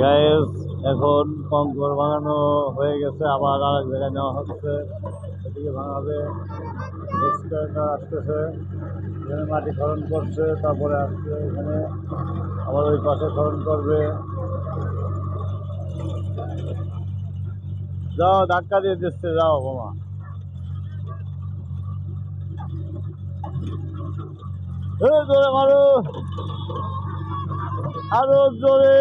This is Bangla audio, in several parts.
গাইস, এখন কঙ্কর ভাঙানো হয়ে গেছে, আবার আরেক জায়গায় নেওয়া হচ্ছে, এদিকে ভাঙাবে। আসতেছে, এখানে মাটি খনন করছে, তারপরে আসছে এখানে আবার ওই পাশে খনন করবে। যাও, ধাক্কা দিয়ে দিচ্ছে, যাও বোমা। জোরে মারো, আরো জোরে।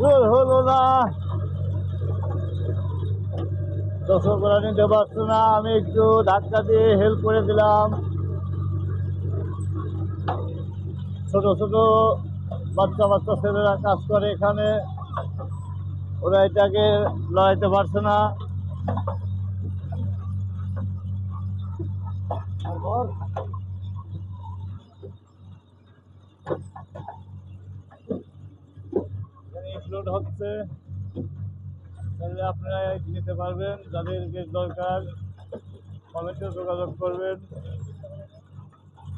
জোর হলো না, দর্শকরা নিতে পারছে না, আমি একটু ধাক্কা দিয়ে হেল্প করে দিলাম। ছোট ছোট বাচ্চা বাচ্চা ছেলেরা কাজ করে এখানে, ওরা এটাকে লড়াইতে পারছে না। এখানে ইনক্লুড হচ্ছে, তাহলে আপনারা নিতে পারবেন। যাদের গ্যাস দরকার কমেন্টে যোগাযোগ করবেন।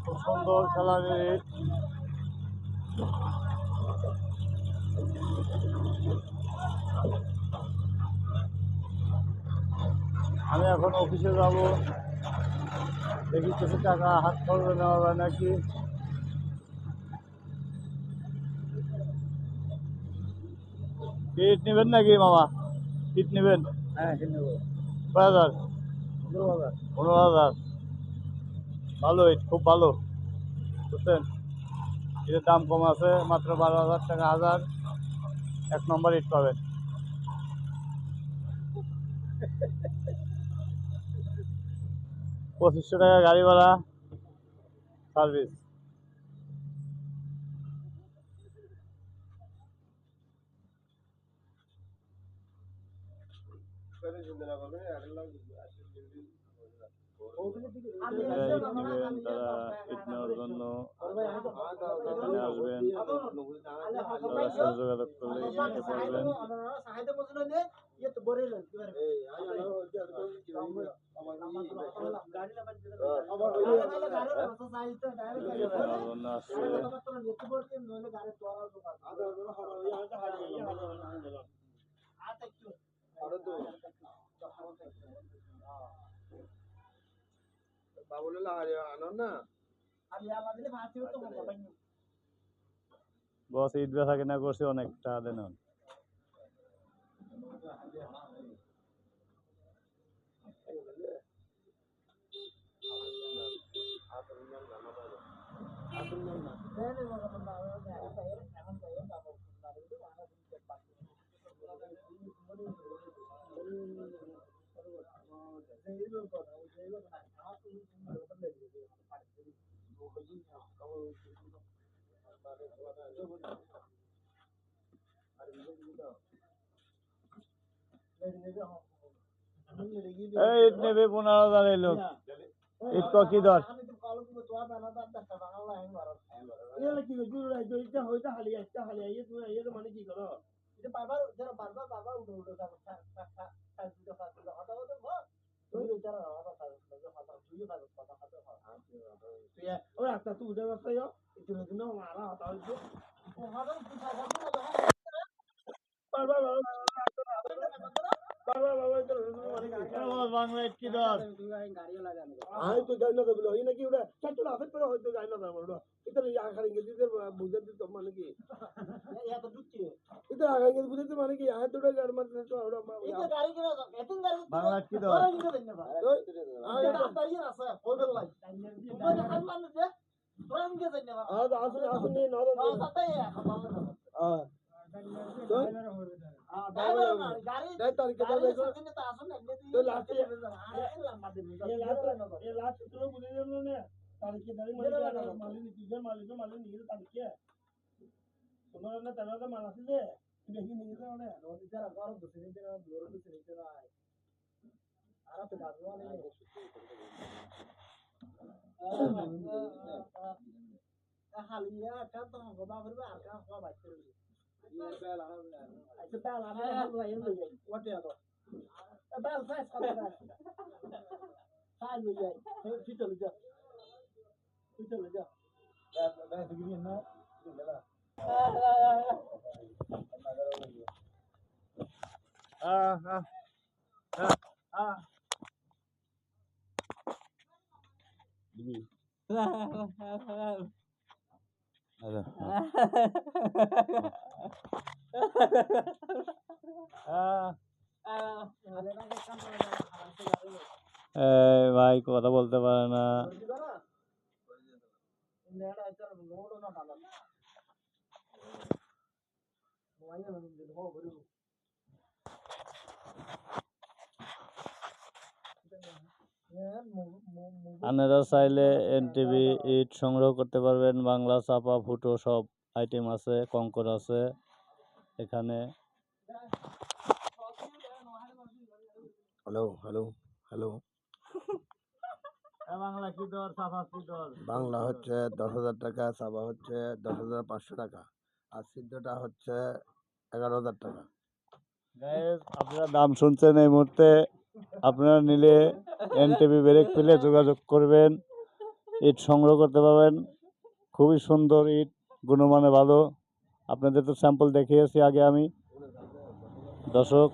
খুব সুন্দর কালারের ইট। আমি এখন অফিসে যাব, দেখি কিছু টাকা হাত খরচে নেওয়া যায় নাকি। ইট নেবেন নাকি মামা? ইট নেবেন? হ্যাঁ, নেব। কয় হাজার? 15,000। 15,000, ভালো ইট, খুব ভালো, বুঝছেন। এটার দাম কম আছে, মাত্র 12,000 টাকা হাজার। 1 নম্বর ইট পাবেন। 2500 টাকা গাড়ি ভাড়া, সার্ভিস। ইট নেবেন, তারা ইট নেওয়ার জন্য এখানে আসবেন, তারা সাথে যোগাযোগ করলে ইট নিতে পারবেন। ইট নেওয়ার জন্য আসছে। বস, ইট বেচা কেনা করছি, অনেক টাকা দেন। এই ইট নেবে 15,000 এই লোক। ইট কি দর? বাংলা ইট কি দর? তো গাড়ি না দেবো এই নাকি ওটা চারটে হাতে করে হয়তো গাড়ি না দেবো ওটা এটা আখার ইংরেজিতে বুঝে দিত মানে কি এত ঢুকছে এটা আখার ইংরেজি বুঝে মানে কি হাত দুটো গাড়ি মানে তো ওটা এটা গাড়ি করে এতন গাড়ি বাংলা কি দর আগে তাই আছে ফোল্ডার লাই তোমরা কাজ মানে যে তোরা নিয়ে যাই না আসলে আসলে না না তাই হ্যাঁ গাড়ি দেখ তার কে দাও দিনে তো আসুন না তো লাস্ট লম্বা দিন ये लास्ट तो बुझे उन्होंने तारीख दारी माली नीचे माली नहीं तारीख है उन्होंने तरह का माला से दे नहीं नहीं था उन्हें रोड जरा गारो दूसरे दिन दूर दूसरे दिन आए आरा तो दादवा नहीं हालिया का तो गोबा भरबा का को बात करी ये बेल आना अच्छा बेल आना है ये ले व्हाट है तो बेल साइज का साइज ले जाए फिर चल जा फिर चल जा मैं डिग्री है ना ভাই কথা বলতে পারে না। আপনারা চাইলে এনটিভি ইট সংগ্রহ করতে পারবেন। বাংলা চাপা ফুটো সব আইটেম আছে, কঙ্কর আছে এখানে। হ্যালো হ্যালো হ্যালো, বাংলা কি দর, চাপা কি দর? বাংলা হচ্ছে 10,000 টাকা, চাপা হচ্ছে 10,500 টাকা, আর সিদ্ধটা হচ্ছে 11,000 টাকা। গাইস আপনারা দাম শুনছেন এই মুহূর্তে। আপনারা নিলে এনটিভি ব্রেক পেলে যোগাযোগ করবেন। ইট সংগ্রহ করতে পারবেন, খুবই সুন্দর ইট, গুণমানে ভালো। আপনাদের তো স্যাম্পল দেখিয়েছি আগে আমি। দর্শক